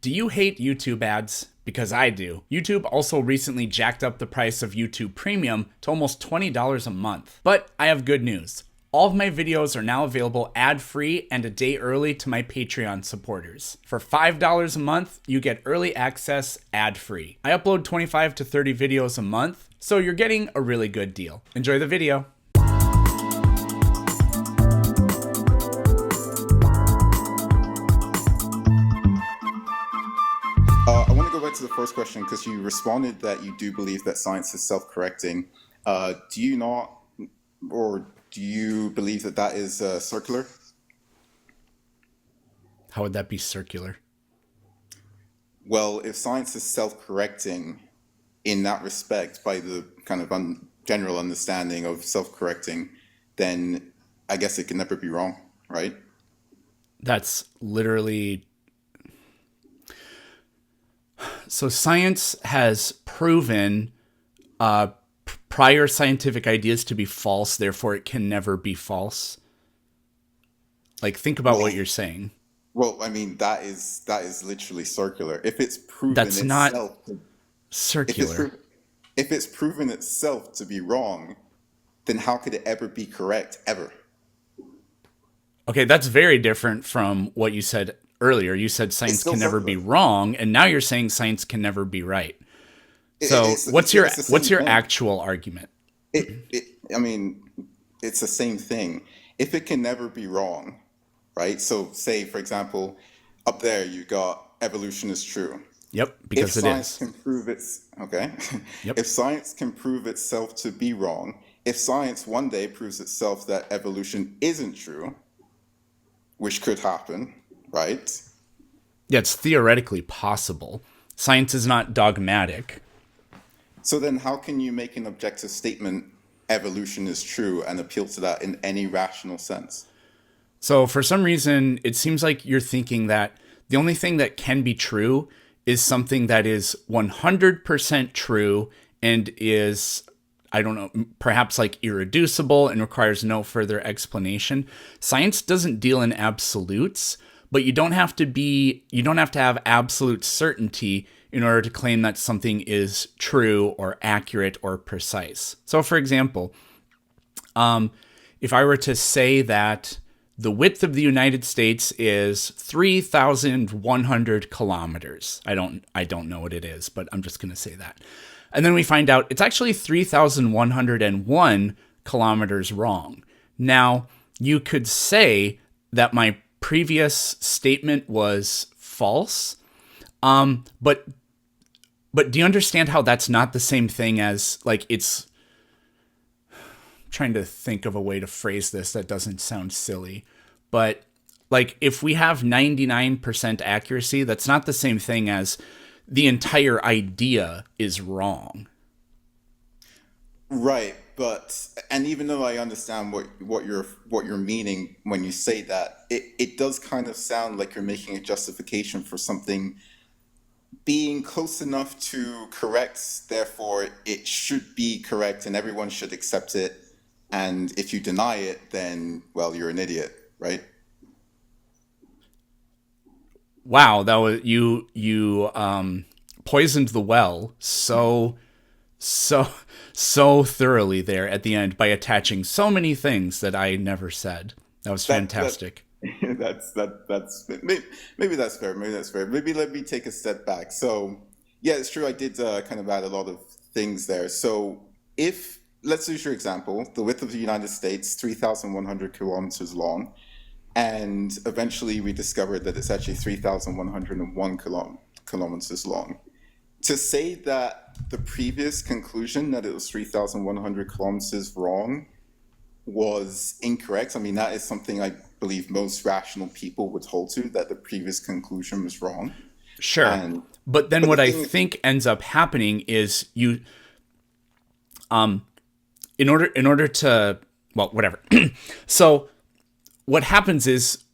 Do you hate YouTube ads? Because I do. YouTube also recently jacked up the price of YouTube Premium to almost $20 a month. But I have good news. All of my videos are now available ad-free and a day early to my Patreon supporters. For $5 a month, you get early access ad-free. I upload 25 to 30 videos a month, so you're getting a really good deal. Enjoy the video. I want to go back to the first question because you responded that you do believe that science is self-correcting. Do you not, or do you believe that that is circular? How would that be circular? Well, if science is self-correcting in that respect, by the kind of general understanding of self-correcting, then I guess it can never be wrong, right? That's literally... So science has proven prior scientific ideas to be false, therefore it can never be false. Like, think about what Well, you're saying. well, I mean that is literally circular. If it's proven That's not itself, if it's circular. pro- if it's proven itself to be wrong, then how could it ever be correct ever? Okay, that's very different from what you said earlier. You said It's science still can never be circular. wrong, and now you're saying science can never be right. So, It's the what's same your thing. actual argument? It I mean, it's the same thing. If it can never be wrong, right? So say for example, up there you got evolution is true. Yep, If because it science is. can prove it's okay, Yep. if science can prove itself to be wrong, if science one day proves itself that evolution isn't true, which could happen, right? Yeah, it's theoretically possible. Science is not dogmatic. So then how can you make an objective statement evolution is true and appeal to that in any rational sense? So for some reason, it seems like you're thinking that the only thing that can be true is something that is 100% true and is, I don't know, perhaps like irreducible and requires no further explanation. Science doesn't deal in absolutes, but you don't have to have absolute certainty in order to claim that something is true or accurate or precise. So for example, if I were to say that the width of the United States is 3,100 kilometers. I don't know what it is, but I'm just going to say that. And then we find out it's actually 3,101 kilometers wrong. Now, you could say that my previous statement was false, but do you understand how that's not the same thing as, like, it's trying to think of a way to phrase this that doesn't sound silly, but like if we have 99% accuracy, that's not the same thing as the entire idea is wrong. Right, but and even though I understand what you're meaning when you say that, it does kind of sound like you're making a justification for something being close enough to correct, therefore it should be correct and everyone should accept it. And if you deny it, then well, you're an idiot, right? Wow, that was you poisoned the well so so thoroughly there at the end by attaching so many things that I never said. That was That fantastic. that's maybe that's fair. Maybe that's fair. Maybe let me take a step back. So yeah, it's true. I did kind of add a lot of things there. So if let's use your example, the width of the United States, 3,100 kilometers long, and eventually we discovered that it's actually 3,101 kilometers long. To say that the previous conclusion that it was 3,100 kilometers wrong was incorrect. I mean, that is something I believe most rational people would hold to, that the previous conclusion was wrong. Sure. And But then but the what I thing, think ends up happening is you in order to, well, whatever. So what happens is,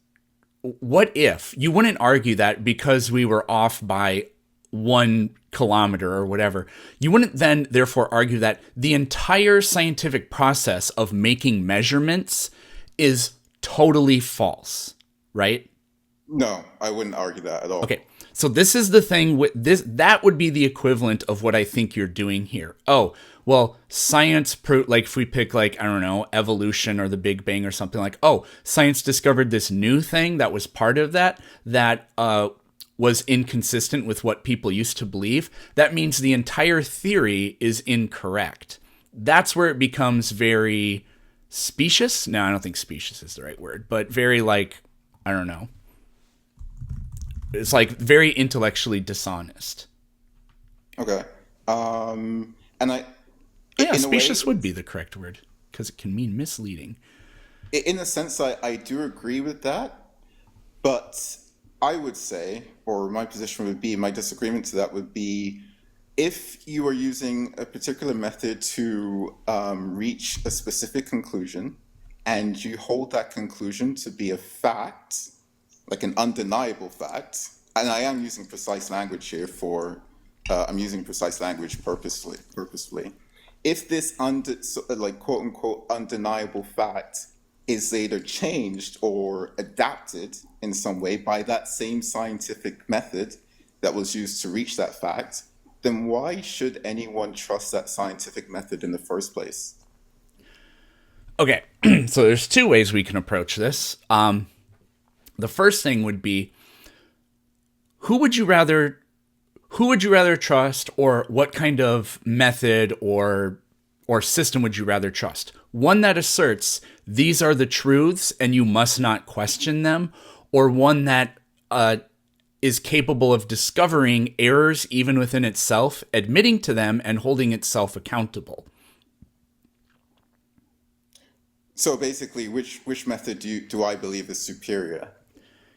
what if you wouldn't argue that because we were off by 1 kilometer or whatever, you wouldn't then therefore argue that the entire scientific process of making measurements is totally false, right? No, I wouldn't argue that at all. Okay. So this is the thing with this, that would be the equivalent of what I think you're doing here. Oh, well, science like if we pick like I don't know, evolution or the Big Bang or something like, oh, science discovered this new thing that was part of that was inconsistent with what people used to believe. That means the entire theory is incorrect. That's where it becomes very specious. No, I don't think specious is the right word, but very like I don't know, it's like very intellectually dishonest. Okay. And Oh, yeah, in a way, specious would be the correct word because it can mean misleading. in a sense, I do agree with that. But I would say, or my position would be, my disagreement to that would be, if you are using a particular method to reach a specific conclusion, and you hold that conclusion to be a fact, like an undeniable fact, and I am using precise language here for, I'm using precise language purposefully. If this like quote unquote undeniable fact is later changed or adapted in some way by that same scientific method that was used to reach that fact, then why should anyone trust that scientific method in the first place? Okay, so there's two ways we can approach this. The first thing would be who would you rather who would you rather trust, or what kind of method or system would you rather trust? One that asserts these are the truths and you must not question them, or one that is capable of discovering errors even within itself, admitting to them, and holding itself accountable. So basically, which method do I believe is superior?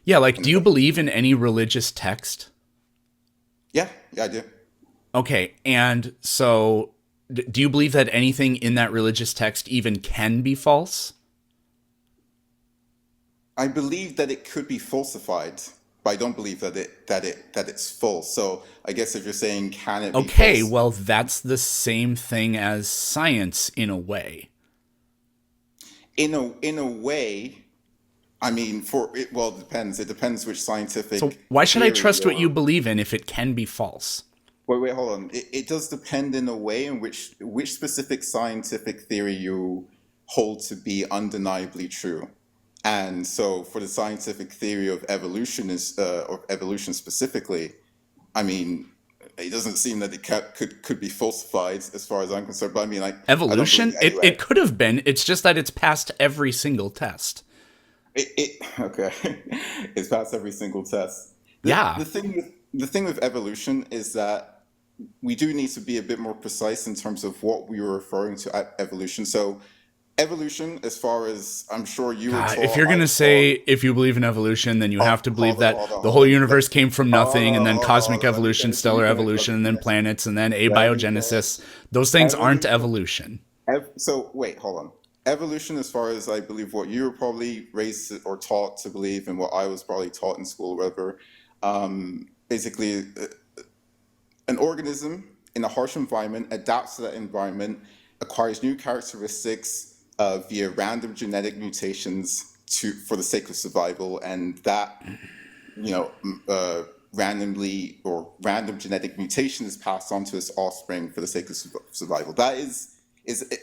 Yeah, like, In do you effect? believe in any religious text? Yeah, yeah, I do. Okay, and so do you believe that anything in that religious text even can be false? I believe that it could be falsified, but I don't believe that it's false. So I guess if you're saying can it be Okay, false, well, that's the same thing as science in a way. in a way, I mean, for it, well, it depends. It depends which So scientific why should I theory trust what you you're. believe in if it can be false? Wait, hold on. It does depend in a way in which specific scientific theory you hold to be undeniably true. And so, for the scientific theory of evolution or evolution specifically, I mean, it doesn't seem that could be falsified as far as I'm concerned. But I mean, like, I don't believe Evolution? anyway. It could have been. It's just that it's passed every single test. Okay, it's passed every single test. Yeah. The thing with evolution is that we do need to be a bit more precise in terms of what we were referring to at evolution. So, evolution, as far as I'm sure you were God, if taught, you're I going to was taught. say if you believe in evolution, then you have to believe that the Hold whole on. universe came from nothing, and then cosmic Let me evolution, finish. stellar evolution, and then planets, and then Let me finish. abiogenesis. Those things aren't Evolution. evolution. So wait, hold on. Evolution, as far as I believe, what you were probably raised or taught to believe, and what I was probably taught in school, or whatever. Basically, an organism in a harsh environment adapts to that environment, acquires new characteristics via random genetic mutations to for the sake of survival, and that you know randomly or random genetic mutation is passed on to its offspring for the sake of survival. That is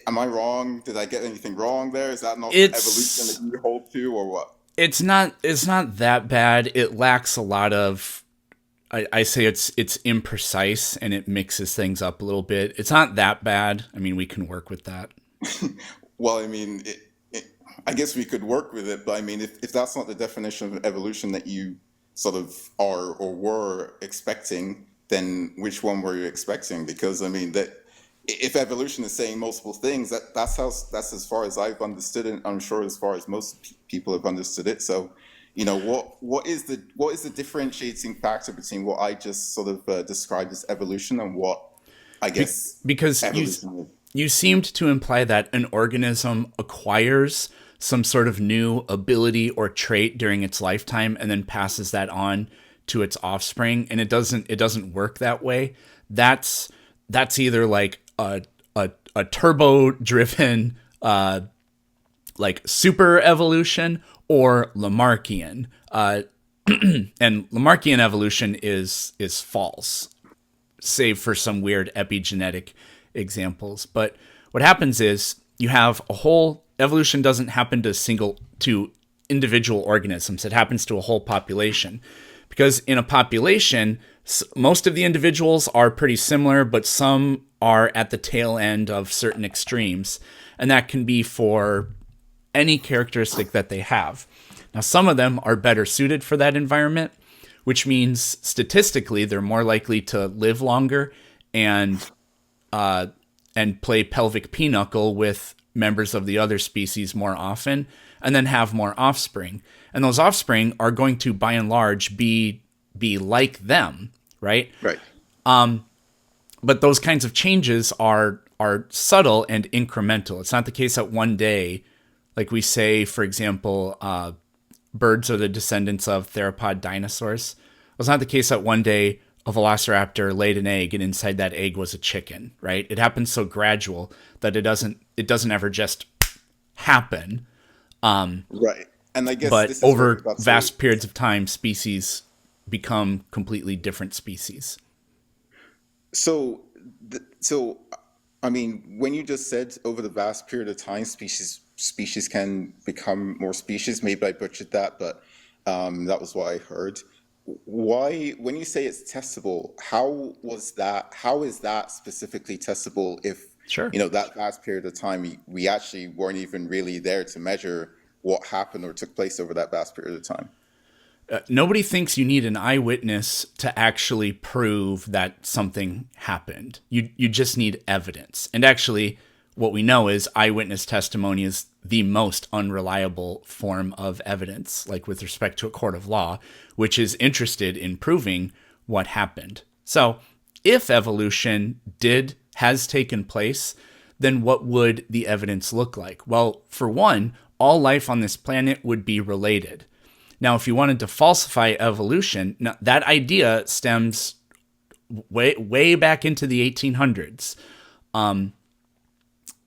am I wrong? Did I get anything wrong there? Is that not the evolution that It's you hold to, or what? it's not that bad. It lacks a lot of I say it's imprecise and it mixes things up a little bit. It's not that bad. I mean, we can work with that. Well, I mean, I guess we could work with it, but I mean, if that's not the definition of evolution that you sort of are or were expecting, then which one were you expecting? Because I mean, that if evolution is saying multiple things, that's as far as I've understood it. I'm sure as far as most people have understood it. So, what is the differentiating factor between what I just sort of described as evolution and what I guess Because evolution is? you seemed to imply that an organism acquires some sort of new ability or trait during its lifetime and then passes that on to its offspring, and it doesn't work that way. That's either like a turbo driven like super evolution or Lamarckian. And Lamarckian evolution is false, save for some weird epigenetic examples. But what happens is you have a whole evolution doesn't happen to individual organisms. It happens to a whole population. Because in a population, most of the individuals are pretty similar, but some are at the tail end of certain extremes. And that can be for any characteristic that they have. Now, some of them are better suited for that environment, which means statistically they're more likely to live longer and play pelvic pinochle with members of the other species more often, and then have more offspring. And those offspring are going to, by and large, be like them, right? Right. But those kinds of changes are subtle and incremental. It's not the case that one day, like we say, for example, birds are the descendants of theropod dinosaurs. It's not the case that one day a velociraptor laid an egg and inside that egg was a chicken, right? It happens so gradual that it doesn't ever just happen. Right. And I guess But this is where over we got to. vast periods of time, species become completely different species. So, so I mean, when you just said over the vast period of time, species can become more species. Maybe I butchered that, but that was what I heard. Why, when you say it's testable, how is that specifically testable if, Sure. that vast period of time we actually weren't even really there to measure what happened or took place over that vast period of time? Nobody thinks you need an eyewitness to actually prove that something happened. You just need evidence. And actually, what we know is eyewitness testimony is the most unreliable form of evidence, like with respect to a court of law, which is interested in proving what happened. So, if evolution has taken place, then what would the evidence look like? Well, for one, all life on this planet would be related. Now, if you wanted to falsify evolution, now that idea stems way back into the 1800s.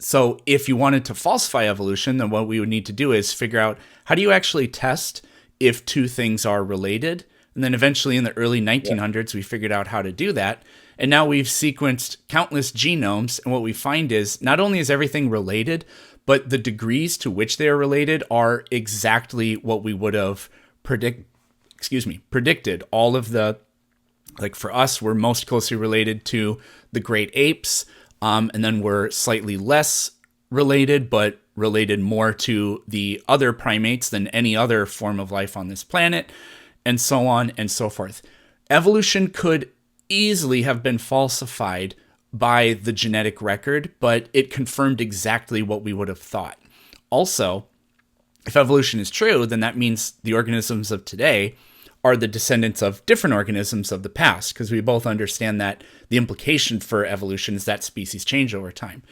So if you wanted to falsify evolution, then what we would need to do is figure out, how do you actually test if two things are related? And then eventually in the early 1900s, we figured out how to do that. And now we've sequenced countless genomes. And what we find is not only is everything related, but the degrees to which they are related are exactly what we would have predicted. All of the, like for us, we're most closely related to the great apes. And then we're slightly less related, but related more to the other primates than any other form of life on this planet, and so on and so forth. Evolution could easily have been falsified by the genetic record, but it confirmed exactly what we would have thought. Also, if evolution is true, then that means the organisms of today are the descendants of different organisms of the past, because we both understand that the implication for evolution is that species change over time.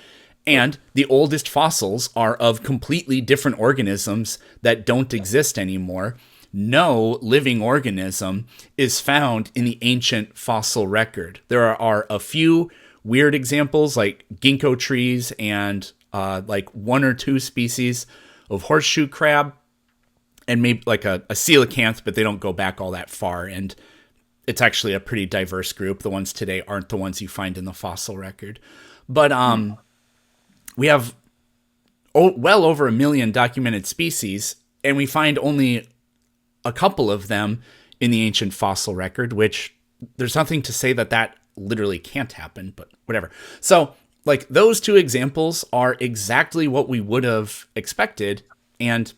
And the oldest fossils are of completely different organisms that don't exist anymore. No living organism is found in the ancient fossil record. There are a few weird examples like ginkgo trees and like one or two species of horseshoe crab, and maybe like a coelacanth, but they don't go back all that far. And it's actually a pretty diverse group. The ones today aren't the ones you find in the fossil record. But we have well over 1 million documented species, and we find only a couple of them in the ancient fossil record, which there's nothing to say that literally can't happen, but whatever. So, like, those two examples are exactly what we would have expected, and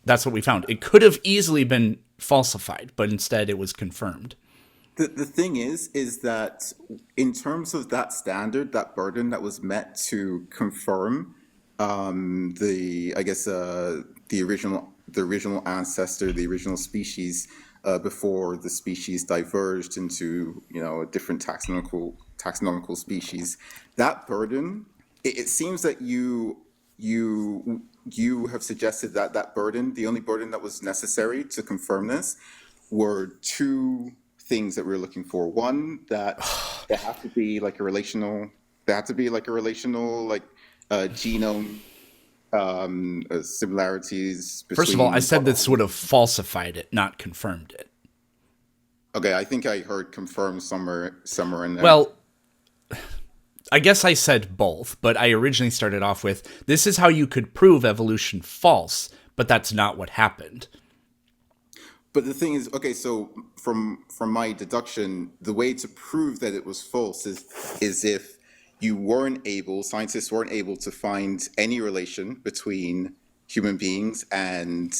that's what we found. It could have easily been falsified, but instead it was confirmed. The thing is that in terms of that standard, that burden that was met to confirm I guess the original ancestor, the original species, before the species diverged into a different taxonomical species, that burden, it seems that you have suggested that that burden, the only burden that was necessary to confirm this, were two things that we were looking for. One, that there had to be like a relational, genome similarities First of all, I between said this would have falsified it, not confirmed it. okay, I think I heard confirmed somewhere in there. Well, I guess I said both, but I originally started off with this is how you could prove evolution false, but that's not what happened. But the thing is, okay, so from my deduction, the way to prove that it was false is if scientists weren't able to find any relation between human beings and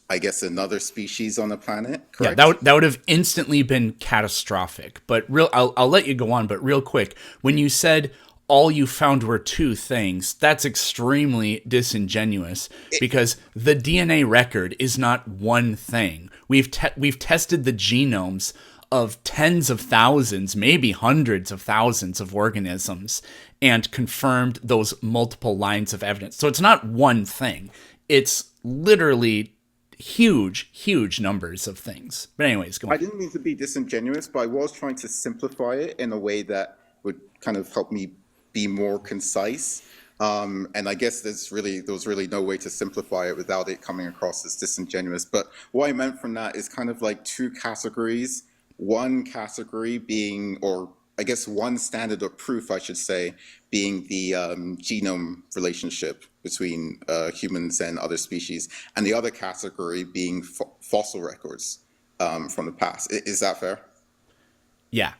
I guess another species on the planet, Yeah, correct? that would have instantly been catastrophic. But I'll let you go on. But real quick, when you said all you found were two things, that's extremely disingenuous because the DNA record is not one thing. We've tested the genomes of tens of thousands, maybe hundreds of thousands of organisms, and confirmed those multiple lines of evidence. So it's not one thing. It's literally huge numbers of things. But anyways, go I on. didn't mean to be disingenuous, but I was trying to simplify it in a way that would kind of help me be more concise. And I guess there was really no way to simplify it without it coming across as disingenuous. But what I meant from that is kind of like two categories. One category being, or I guess one standard of proof, I should say, being the genome relationship between humans and other species, and the other category being fossil records from the past. Is that fair? Yeah.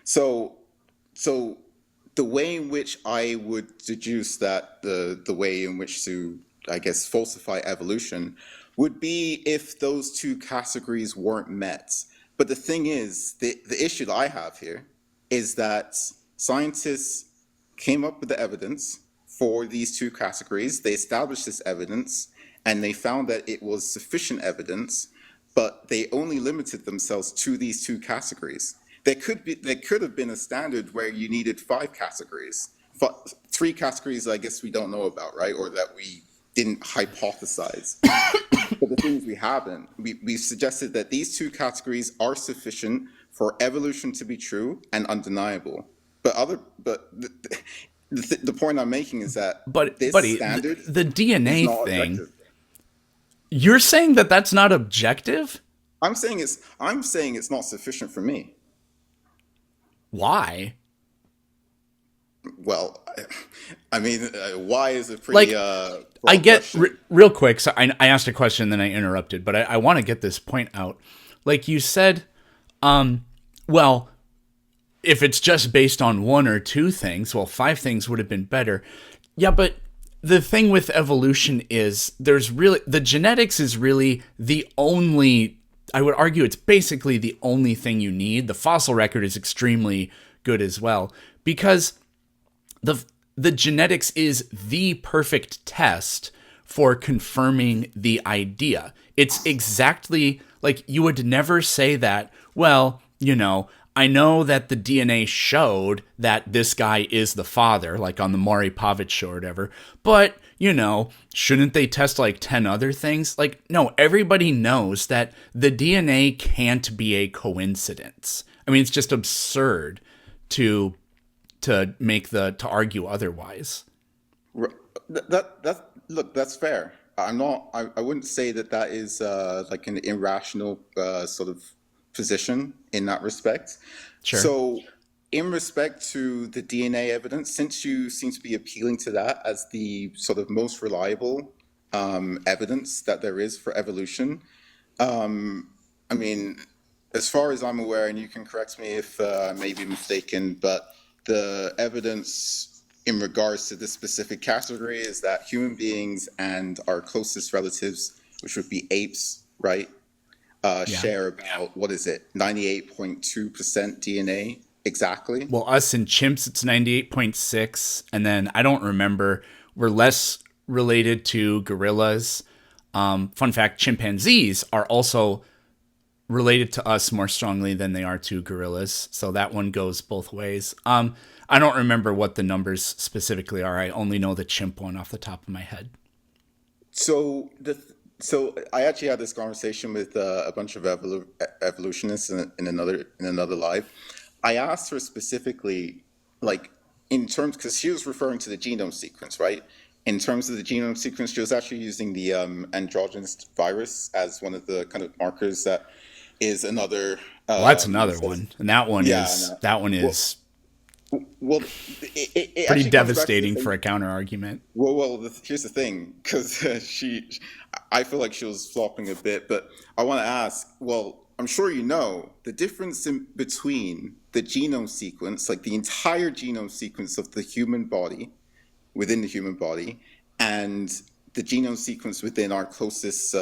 So, so the way in which I would deduce that the way in which to, I guess, falsify evolution would be if those two categories weren't met. But the thing is, the issue that I have here is that scientists came up with the evidence for these two categories. They established this evidence and they found that it was sufficient evidence, but they only limited themselves to these two categories. There could have been a standard where you needed five categories, three categories I guess we don't know about, right? Or that we didn't hypothesize. But the things we haven't, we've suggested that these two categories are sufficient for evolution to be true and undeniable. But the point I'm making is that But this buddy, standard the is DNA not thing, objective. you're saying that that's not objective? I'm saying it's not sufficient for me. Why? Well, I mean, why is a pretty Like, I broad get question. real quick. So I asked a question, then I interrupted, but I want to get this point out. Like you said, well, if it's just based on one or two things, well, five things would have been better. Yeah, but the thing with evolution is there's really the genetics is really the only. I would argue it's basically the only thing you need. The fossil record is extremely good as well because the the genetics is the perfect test for confirming the idea. It's exactly like you would never say that, well, I know that the DNA showed that this guy is the father, like on the Maury Povich show or whatever, but, shouldn't they test like 10 other things? Like, no, everybody knows that the DNA can't be a coincidence. I mean, it's just absurd to to argue otherwise. R- that look, that's fair. I'm not. I wouldn't say that that is like an irrational sort of position in that respect. Sure. So, in respect to the DNA evidence, since you seem to be appealing to that as the sort of most reliable evidence that there is for evolution, I mean, as far as I'm aware, and you can correct me if I may be mistaken, but the evidence in regards to this specific category is that human beings and our closest relatives, which would be apes, right, Yeah. share about, what is it, 98.2% DNA exactly. Well, us and chimps, it's 98.6. And then I don't remember, we're less related to gorillas. Fun fact, chimpanzees are also related to us more strongly than they are to gorillas. So that one goes both ways. I don't remember what the numbers specifically are. I only know the chimp one off the top of my head. So I actually had this conversation with a bunch of evolutionists in another live. I asked her specifically, like in terms, because she was referring to the genome sequence, right? in terms of the genome sequence, she was actually using the androgynous virus as one of the kind of markers. That is another. Well, that's another Sort of, one, and that one yeah, is no. that one Well, is well, it pretty actually comes back to the devastating for thing. a counter argument. Here's the thing, because I feel like she was flopping a bit, but I want to ask. Well, I'm sure you know the difference in between the genome sequence, like the entire genome sequence of the human body, within the human body, and the genome sequence within our closest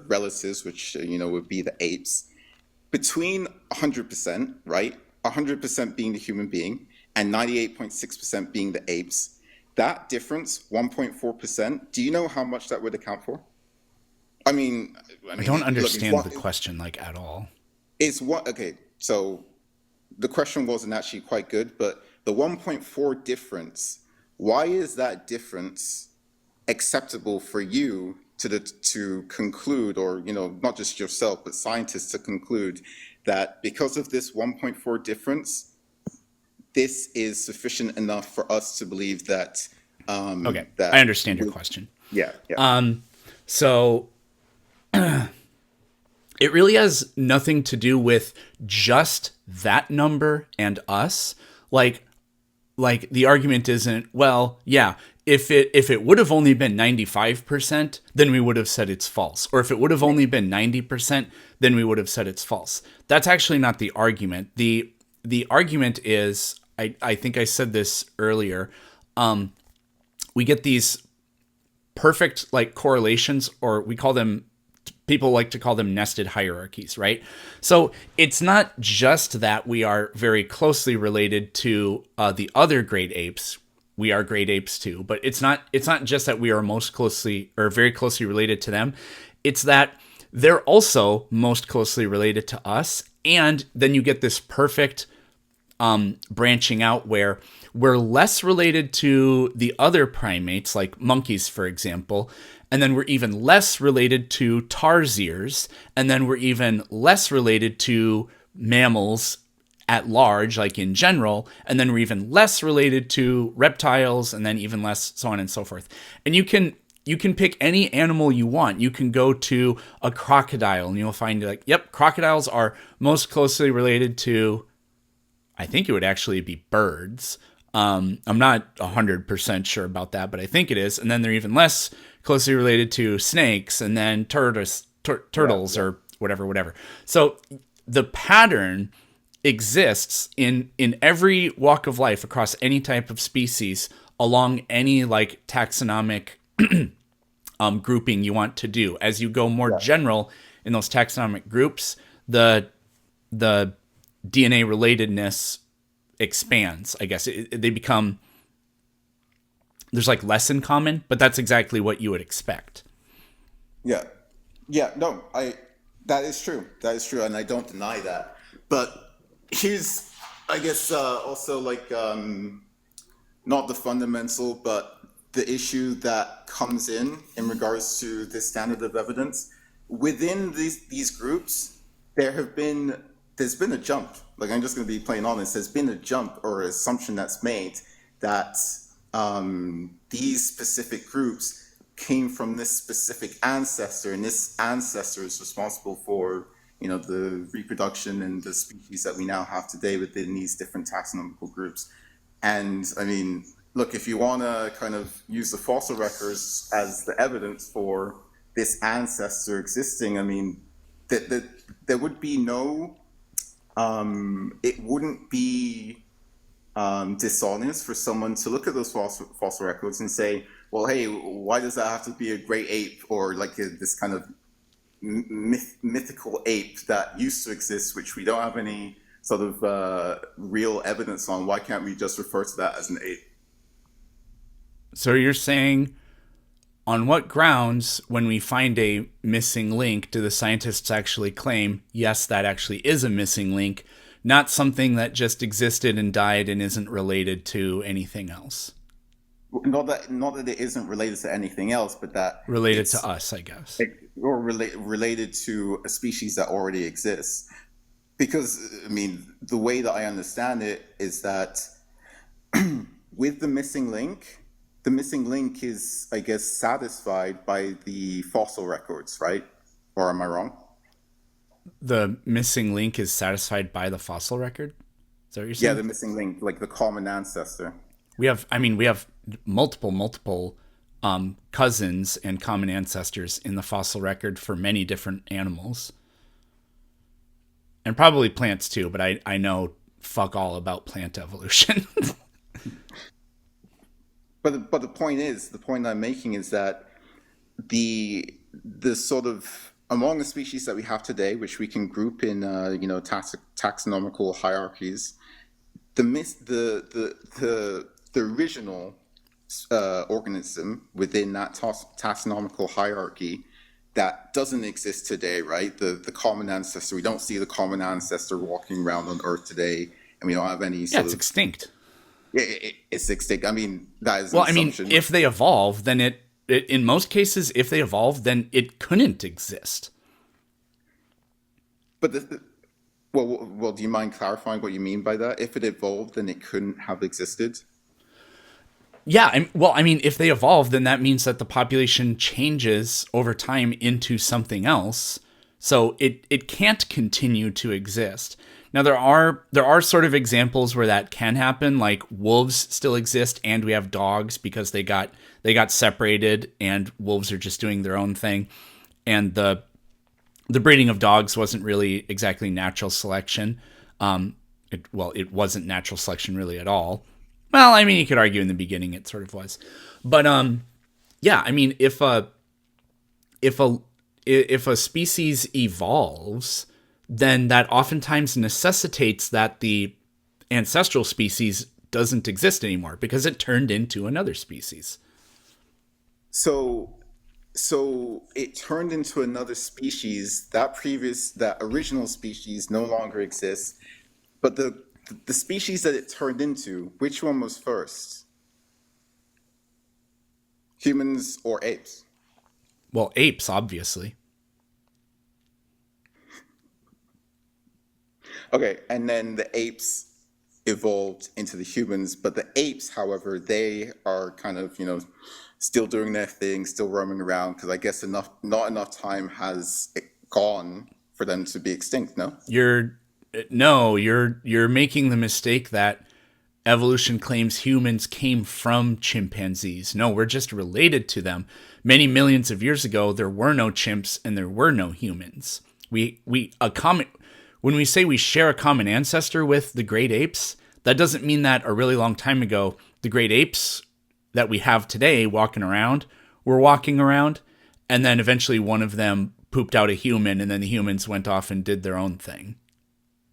relatives, which would be the apes, between 100%, right? 100% being the human being and 98.6% being the apes. That difference, 1.4%, do you know how much that would account for? I mean, I don't look, understand the question like at all. it's what, okay, so the question wasn't actually quite good, but the 1.4 difference, why is that difference acceptable for you to conclude, or not just yourself but scientists to conclude, that because of this 1.4 difference, this is sufficient enough for us to believe that Okay, I that understand your question. yeah, yeah, So it really has nothing to do with just that number and us. Like the argument isn't, well, yeah, if it would have only been 95%, then we would have said it's false. Or if it would have only been 90%, then we would have said it's false. That's actually not the argument. The argument is, I think I said this earlier, we get these perfect like correlations, or people like to call them nested hierarchies, right? So it's not just that we are very closely related to the other great apes. We are great apes too, but it's not just that we are most closely or very closely related to them. It's that they're also most closely related to us, and then you get this perfect branching out where we're less related to the other primates, like monkeys, for example, and then we're even less related to tarsiers, and then we're even less related to mammals at large, like in general, and then we're even less related to reptiles, and then even less so on and so forth. And you can pick any animal you want. You can go to a crocodile and you'll find like, yep, crocodiles are most closely related to, I think it would actually be birds. I'm not 100% sure about that, but I think it is. And then they're even less closely related to snakes, and then turtles yeah. or whatever. So the pattern exists in every walk of life across any type of species along any like taxonomic grouping you want to do. As you go more Yeah. general in those taxonomic groups, the DNA relatedness expands, I guess. They become, there's like less in common, but that's exactly what you would expect. Yeah, yeah, no, that is true. That is true, and I don't deny that. But here's, I guess, also like not the fundamental, but the issue that comes in regards to this standard of evidence within these groups. There's been a jump. Like, I'm just going to be plain honest. There's been a jump or assumption that's made that these specific groups came from this specific ancestor, and this ancestor is responsible for the reproduction and the species that we now have today within these different taxonomical groups. And I mean, look, if you want to kind of use the fossil records as the evidence for this ancestor existing, I mean, there would be no, it wouldn't be dishonest for someone to look at those fossil records and say, well, hey, why does that have to be a great ape, or like this kind of mythical ape that used to exist, which we don't have any sort of real evidence on? Why can't we just refer to that as an ape? So you're saying, on what grounds, when we find a missing link, do the scientists actually claim, yes, that actually is a missing link, not something that just existed and died and isn't related to anything else? Not that it isn't related to anything else, but that Related to it's us, I guess. related to a species that already exists. Because I mean, the way that I understand it is that with the missing link, the missing link is, I guess, satisfied by the fossil records, right? Or am I wrong? The missing link is satisfied by the fossil record. Is that what you're Yeah, saying? the missing link, like the common ancestor. We have multiple cousins and common ancestors in the fossil record for many different animals, and probably plants too. But I know fuck all about plant evolution. But the point is, the point I'm making is that the sort of among the species that we have today, which we can group in taxonomical hierarchies, the original organism within that taxonomical hierarchy that doesn't exist today, right? The common ancestor. We don't see the common ancestor walking around on Earth today, and we don't have any Yeah, sort it's of extinct. it's extinct. I mean, that is an Well, I mean, assumption. if they evolve, then it in most cases, if they evolve, then it couldn't exist. But well, do you mind clarifying what you mean by that? If it evolved, then it couldn't have existed. Yeah, well, I mean, if they evolve, then that means that the population changes over time into something else. So it can't continue to exist. Now there are sort of examples where that can happen, like wolves still exist and we have dogs because they got separated and wolves are just doing their own thing. And the breeding of dogs wasn't really exactly natural selection. It wasn't natural selection really at all. Well, I mean, you could argue in the beginning it sort of was, but yeah, I mean, if a if a species evolves, then that oftentimes necessitates that the ancestral species doesn't exist anymore because it turned into another species. So so it turned into another species. That original species no longer exists. But the species that it turned into, which one was first? Humans or apes? Well, apes, obviously. Okay, and then the apes evolved into the humans, but the apes, however, they are kind of, still doing their thing, still roaming around, because I guess not enough time has gone for them to be extinct, no? You're no, you're making the mistake that evolution claims humans came from chimpanzees. No, we're just related to them. Many millions of years ago, there were no chimps and there were no humans. We a common When we say we share a common ancestor with the great apes, that doesn't mean that a really long time ago, the great apes that we have today walking around were walking around, and then eventually one of them pooped out a human, and then the humans went off and did their own thing.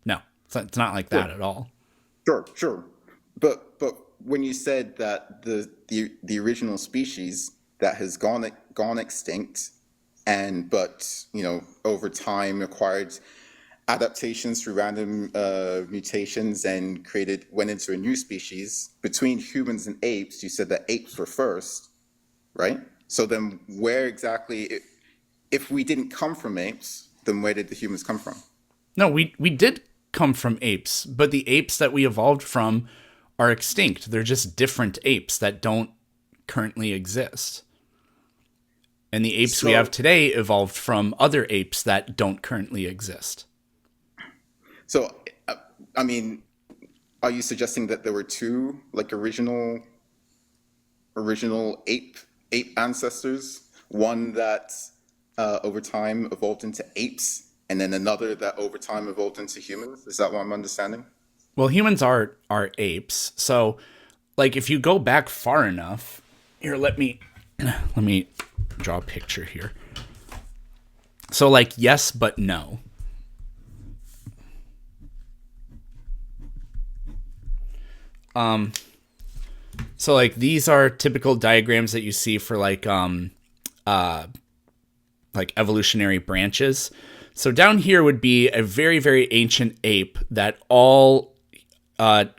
No, it's not like that Sure, at all. sure. But when you said that the original species that has gone extinct, and but over time acquired adaptations through random mutations and created went into a new species between humans and apes, you said that apes were first, right? So then where exactly, if we didn't come from apes, then where did the humans come from? No, we did come from apes, but the apes that we evolved from are extinct. They're just different apes that don't currently exist. And the apes we have So today evolved from other apes that don't currently exist. so uh, I mean, are you suggesting that there were two like original ape ancestors? One that over time evolved into apes, and then another that over time evolved into humans. Is that what I'm understanding? Well, humans are apes. So, like if you go back far enough, here let me draw a picture here. So like yes but no. So like these are typical diagrams that you see for like evolutionary branches. So down here would be a very, very ancient ape that all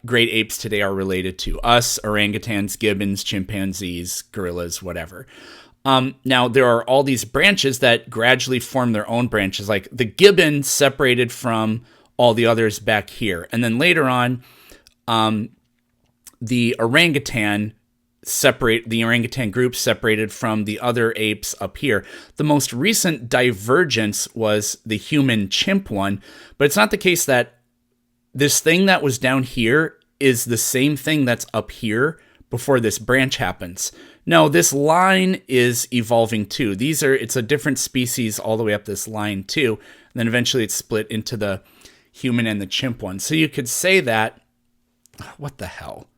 great apes today are related to. Us, orangutans, gibbons, chimpanzees, gorillas, whatever. Now, there are all these branches that gradually form their own branches. Like the gibbon separated from all the others back here. And then later on, the orangutan separate the orangutan group separated from the other apes up here. The most recent divergence was the human chimp one, but it's not the case that this thing that was down here is the same thing that's up here before this branch happens. No, this line is evolving too. It's a different species all the way up this line too. And then eventually it's split into the human and the chimp one. So you could say that, what the hell?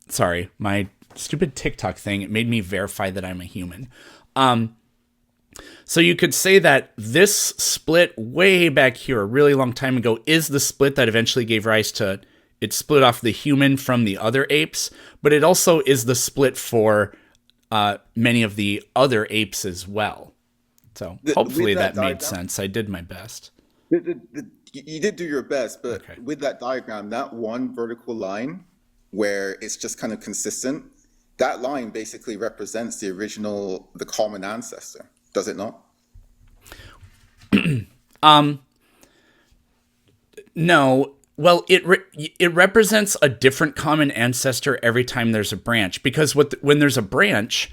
Sorry, my stupid TikTok thing, it made me verify that I'm a human. So you could say that this split way back here, a really long time ago, is the split that eventually gave rise to, it split off the human from the other apes, but it also is the split for many of the other apes as well. So hopefully that made sense. I did my best. You did do your best, but Okay. with that diagram, that one vertical line where it's just kind of consistent, that line basically represents the common ancestor, does it not? No. Well, it represents a different common ancestor every time there's a branch, because when there's a branch,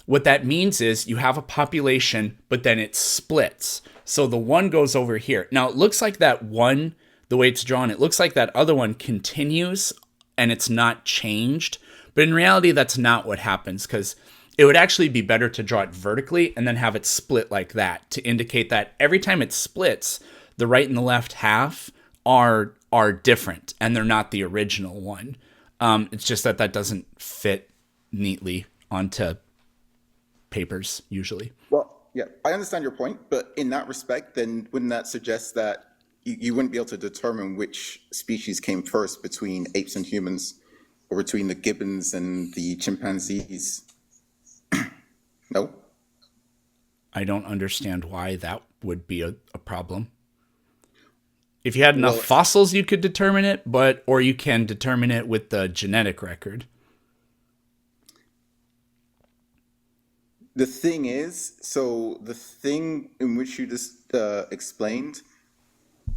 what that means is you have a population, but then it splits. So the one goes over here. Now it looks like that one, the way it's drawn, it looks like that other one continues and it's not changed. But in reality, that's not what happens, because it would actually be better to draw it vertically and then have it split like that to indicate that every time it splits, the right and the left half are different and they're not the original one. It's just that doesn't fit neatly onto papers usually. Well, yeah, I understand your point, but in that respect, then wouldn't that suggest that you wouldn't be able to determine which species came first between apes and humans, or between the gibbons and the chimpanzees? No? I don't understand why that would be a problem. If you had enough fossils, you could determine it, or you can determine it with the genetic record. The thing is, so the thing in which you just explained,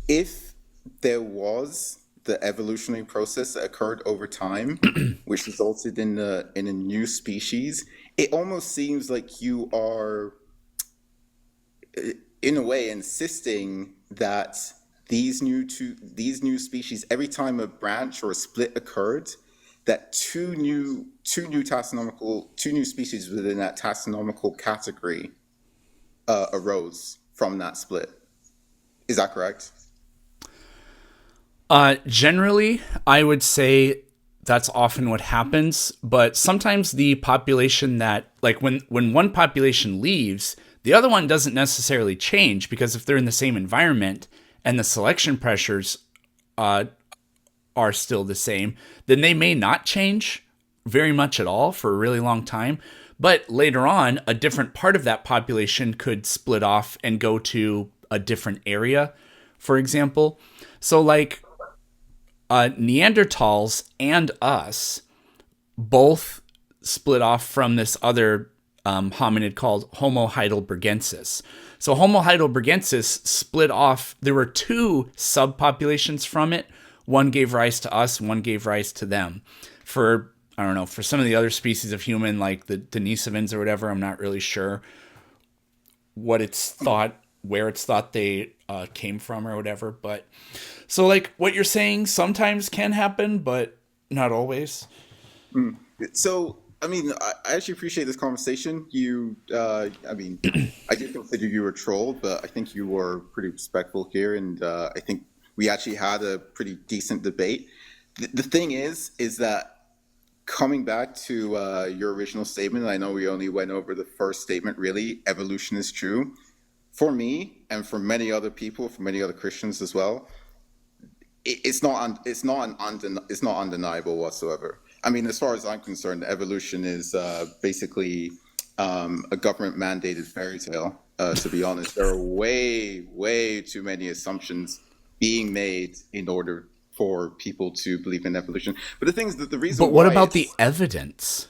if there was the evolutionary process that occurred over time, which resulted in a new species, it almost seems like you are, in a way, insisting that these new species, every time a branch or a split occurred, that two new species within that taxonomical category arose from that split. Is that correct? Generally, I would say that's often what happens, but sometimes the population that, like when one population leaves, the other one doesn't necessarily change, because if they're in the same environment and the selection pressures are still the same, then they may not change very much at all for a really long time. But later on, a different part of that population could split off and go to a different area, for example. So like Neanderthals and us both split off from this other hominid called Homo heidelbergensis. So Homo heidelbergensis split off. There were two subpopulations from it. One gave rise to us, one gave rise to them. For, I don't know, for some of the other species of human, like the Denisovans or whatever, I'm not really sure where it's thought they came from or whatever. But so like what you're saying sometimes can happen, but not always. So, I mean, I actually appreciate this conversation. I mean, I do consider you a troll, but I think you were pretty respectful here, and I think we actually had a pretty decent debate. The thing is that coming back to your original statement, I know we only went over the first statement, really, evolution is true. For me, and for many other people, for many other Christians as well, it's not undeniable whatsoever. I mean, as far as I'm concerned, evolution is basically a government-mandated fairy tale. To be honest, there are way too many assumptions being made in order for people to believe in evolution. But the thing is that the reason. But what about the evidence?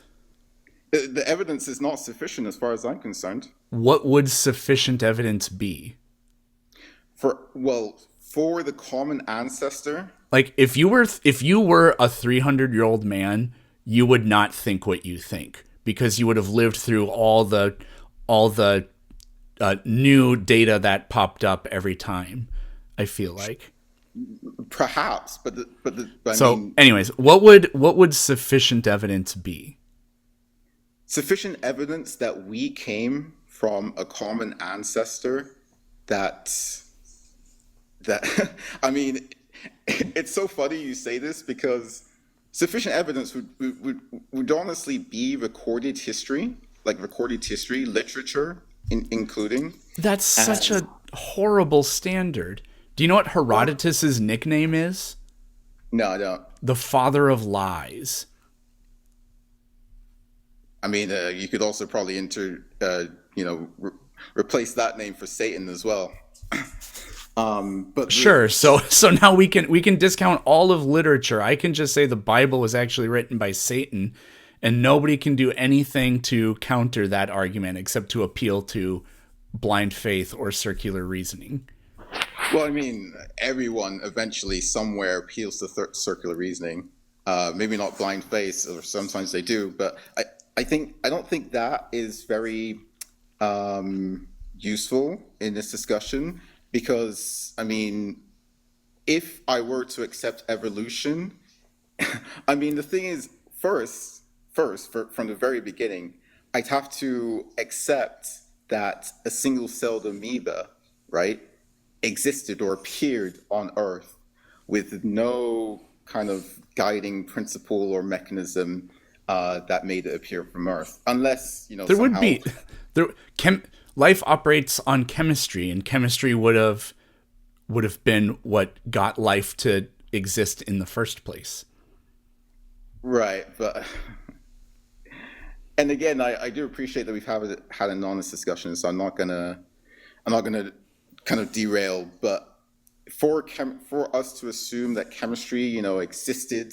The evidence is not sufficient, as far as I'm concerned. What would sufficient evidence be? For the common ancestor Like if you were a 300-year-old man, you would not think what you think because you would have lived through all the new data that popped up every time. I feel like. Perhaps, but I So, mean, anyways, what would sufficient evidence be? sufficient evidence that we came from a common ancestor that that I mean, it's so funny you say this because sufficient evidence would honestly be recorded history, literature, including. That's such And a horrible standard. Do you know what well, Herodotus's nickname is? no, I don't. The father of lies. I mean, you could also probably replace that name for Satan as well. But Sure. So now we can discount all of literature. I can just say the Bible was actually written by Satan, and nobody can do anything to counter that argument except to appeal to blind faith or circular reasoning. well, I mean, everyone eventually somewhere appeals to circular reasoning. Maybe not blind faith, or sometimes they do, but I don't think that is very useful in this discussion because I mean, if I were to accept evolution, I mean, the thing is, from the very beginning, I'd have to accept that a single-celled amoeba, right, existed or appeared on Earth with no kind of guiding principle or mechanism that made it appear from Earth, unless There would somehow. be there life operates on chemistry, and chemistry would have been what got life to exist in the first place. Right, but and again, I do appreciate that we've had an honest discussion, so I'm not gonna kind of derail, but for us to assume that chemistry, existed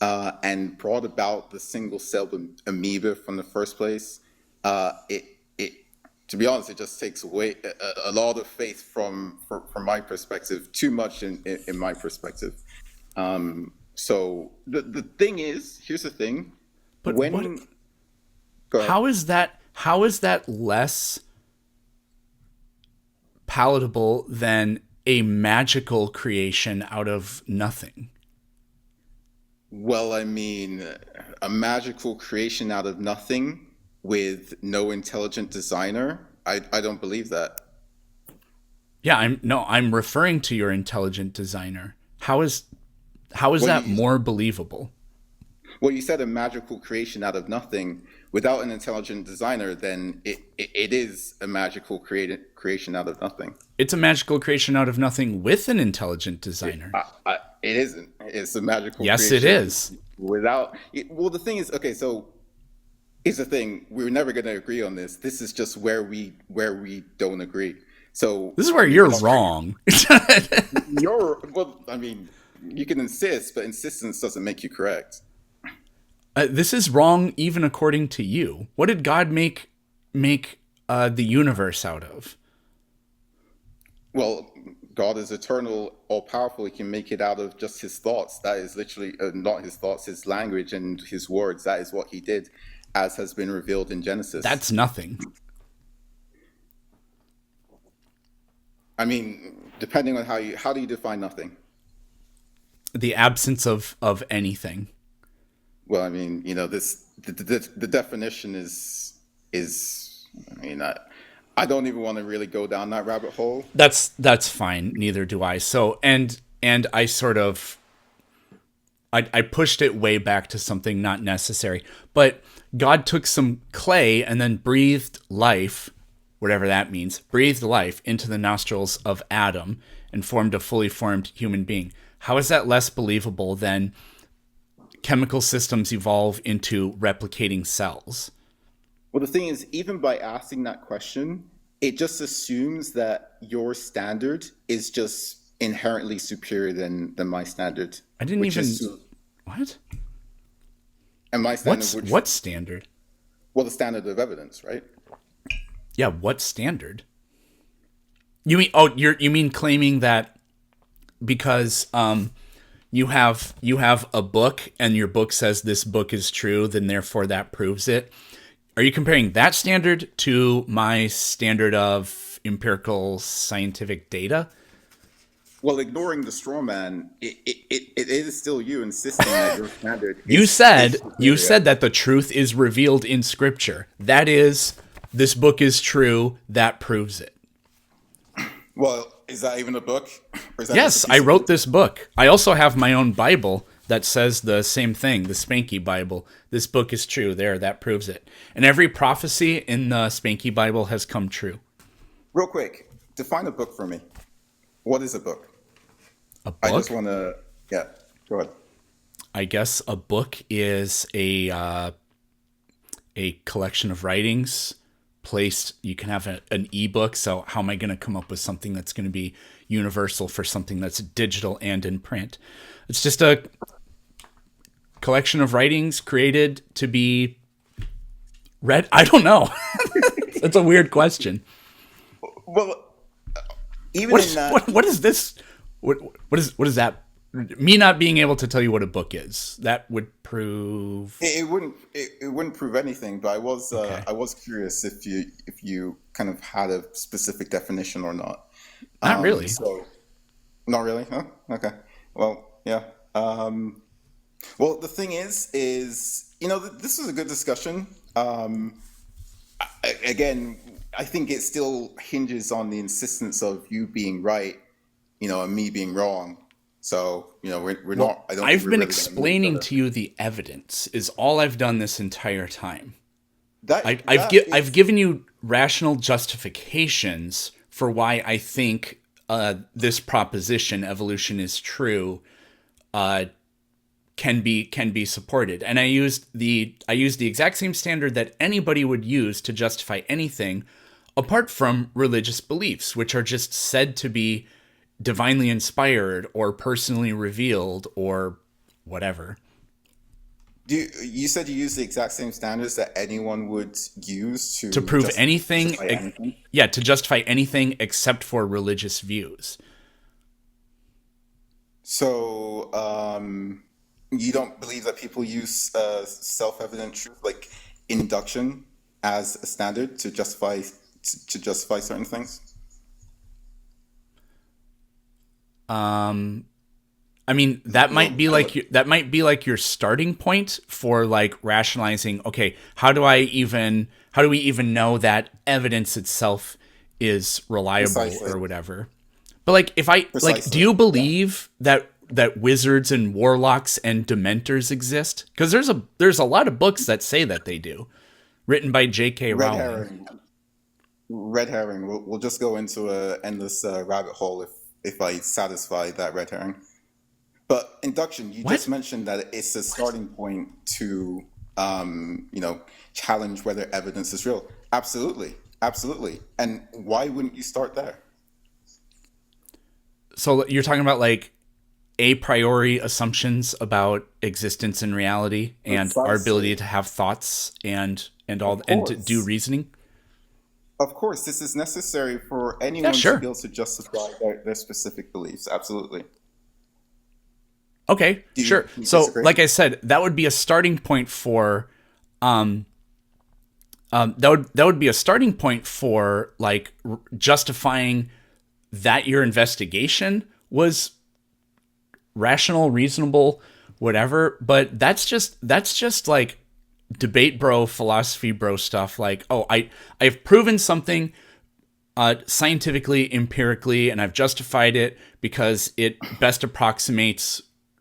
and brought about the single-celled amoeba from the first place, it to be honest, it just takes away a lot of faith from my perspective, too much in my perspective. So the thing is, here's the thing: But what when go ahead. how is that less palatable than a magical creation out of nothing? Well, I mean, a magical creation out of nothing with no intelligent designer. I don't believe that. Yeah, I'm referring to your intelligent designer. How is Well, that you more believable? well, you said a magical creation out of nothing without an intelligent designer, then it is a magical creation out of nothing. It's a magical creation out of nothing with an intelligent designer. It isn't. It's a magical Yes, it creation is. without. Well, the thing is, okay, so here's the thing: we're never going to agree on this. This is just where we don't agree. So This is where we you're can all agree. wrong. Well, I mean, you can insist, but insistence doesn't make you correct. This is wrong even according to you. What did God make the universe out of? Well, God is eternal, all powerful. He can make it out of just his thoughts. That is literally not his thoughts, his language and his words. That is what he did, as has been revealed in Genesis. That's nothing. I mean, depending on how do you define nothing? The absence of anything. Well, I mean, the definition is. I mean, I don't even want to really go down that rabbit hole. That's fine. Neither do I. So and I sort of I pushed it way back to something not necessary. But God took some clay and then breathed life, whatever that means, breathed life into the nostrils of Adam and formed a fully formed human being. How is that less believable than chemical systems evolve into replicating cells? Well, the thing is, even by asking that question, it just assumes that your standard is just inherently superior than my standard, I didn't which even. is What? and my standard, What's which what standard? well, the standard of evidence, right? Yeah, what standard? You mean, oh, you mean claiming that because you have a book and your book says this book is true, then therefore that proves it. Are you comparing that standard to my standard of empirical scientific data? Well, ignoring the straw man, it is still you insisting that your standard You is said you superior. said that the truth is revealed in scripture. That is, this book is true, that proves it. Well, is that even a book? Or is that just a Yes, I piece of wrote paper? this book. I also have my own Bible that says the same thing, the Spanky Bible. This book is true. There, that proves it. And every prophecy in the Spanky Bible has come true. Real quick, define a book for me. What is a book? A I just book? want to, yeah, go ahead. I guess a book is a collection of writings placed. You can have an ebook. So how am I going to come up with something that's going to be universal for something that's digital and in print? It's just a collection of writings created to be read. I don't know. That's a weird question. Well, even What in is that, what is this? What is that? Me not being able to tell you what a book is, that would prove. it wouldn't prove anything. But Okay. I was curious if you kind of had a specific definition or not. Not really. So not really, huh? Okay. Well, yeah. Well, the thing is this was a good discussion. Again, I think it still hinges on the insistence of you being right, and me being wrong. So, we're Well, not, I don't think I've we're been really going to meet each explaining other. to you the evidence. Is all I've done this entire time. That I've is, given you rational justifications for why I think this proposition, evolution is true, can be supported. And I used the exact same standard that anybody would use to justify anything, apart from religious beliefs, which are just said to be divinely inspired or personally revealed or whatever. you said you use the exact same standards that anyone would use To to prove just anything, justify anything? yeah, to justify anything except for religious views. So, you don't believe that people use self-evident truth like induction as a standard to justify certain things? I mean, that Well, might be kind of like your starting point for like rationalizing. Okay, how do we even know that evidence itself is reliable precisely, or whatever? But like, if I like, do precisely. you Yeah, believe that wizards and warlocks and dementors exist? Because there's a lot of books that say that they do, written by J.K. red Rowling. herring. Red herring. We'll just go into a endless rabbit hole if I satisfy that red herring. But induction, you just What? mentioned that it's a starting point to, challenge whether evidence is real. Absolutely, absolutely. And why wouldn't you start there? So you're talking about like a priori assumptions about existence and reality and our ability Precisely. to have thoughts and Of all and to do course. reasoning. Of course, this is necessary for Yeah, anyone to be sure. able to justify their specific beliefs. Absolutely. Okay, sure. Do you So, disagree? like I said, that would be a starting point for that would be a starting point for like justifying that your investigation was rational, reasonable, whatever. But that's just like debate bro, philosophy bro stuff. Like, oh, I've proven something scientifically, empirically, and I've justified it because it best approximates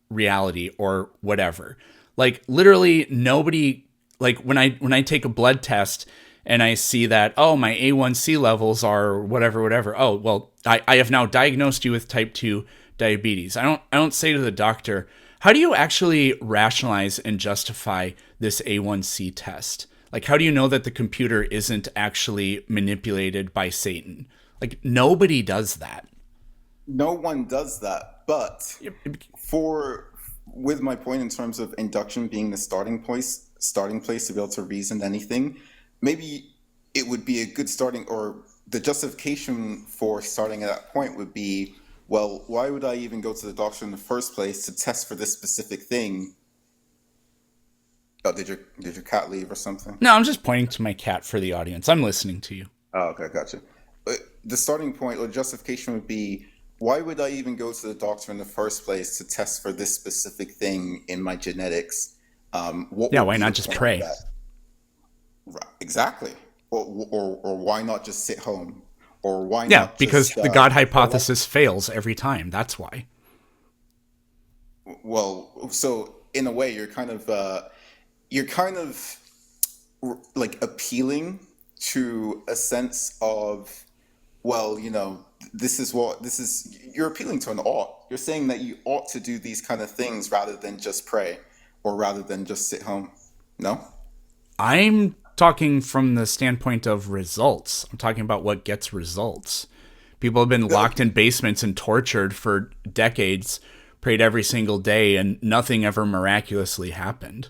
reality or whatever. Like literally nobody, like when I take a blood test and I see that, oh, my A1C levels are whatever whatever. Oh, well, I have now diagnosed you with type 2 diabetes. I don't say to the doctor, how do you actually rationalize and justify this A1C test? Like, how do you know that the computer isn't actually manipulated by Satan? Like, nobody does that. No one does that, but for with my point in terms of induction being the starting place to be able to reason anything, maybe it would be a good starting or the justification for starting at that point would be well, why would I even go to the doctor in the first place to test for this specific thing? Oh, did your cat leave or something? No, I'm just pointing to my cat for the audience. I'm listening to you. Oh, okay, gotcha. The starting point or justification would be, why would I even go to the doctor in the first place to test for this specific thing in my genetics? What Yeah, would why be the not just point of pray? that? Right, exactly. Or why not just sit home? Or why Yeah, not because just the God or why, hypothesis fails every time. That's why. well, so in a way, you're kind of like appealing to a sense of, well, this is you're appealing to an ought. You're saying that you ought to do these kind of things rather than just pray or rather than just sit home. No? I'm talking from the standpoint of results. I'm talking about what gets results. People have been locked in basements and tortured for decades, prayed every single day, and nothing ever miraculously happened.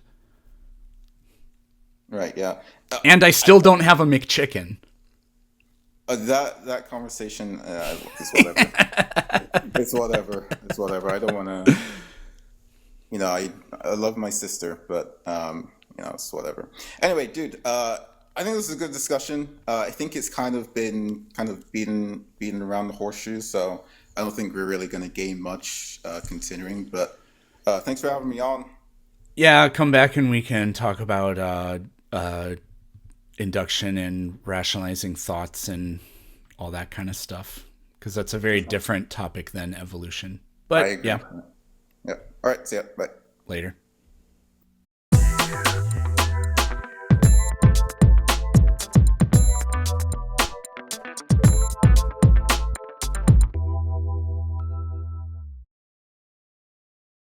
Right, yeah. And I still don't have a McChicken. That conversation is whatever. It's whatever. It's whatever. I don't want to. I love my sister, but it's whatever. Anyway, dude, I think this is a good discussion. I think it's kind of been beaten around the horseshoe, so I don't think we're really going to gain much continuing. But thanks for having me on. Yeah, come back and we can talk about induction and rationalizing thoughts and all that kind of stuff. Because that's a very different topic than evolution. I But agree. yeah, Yeah. All right. See ya. Bye. later.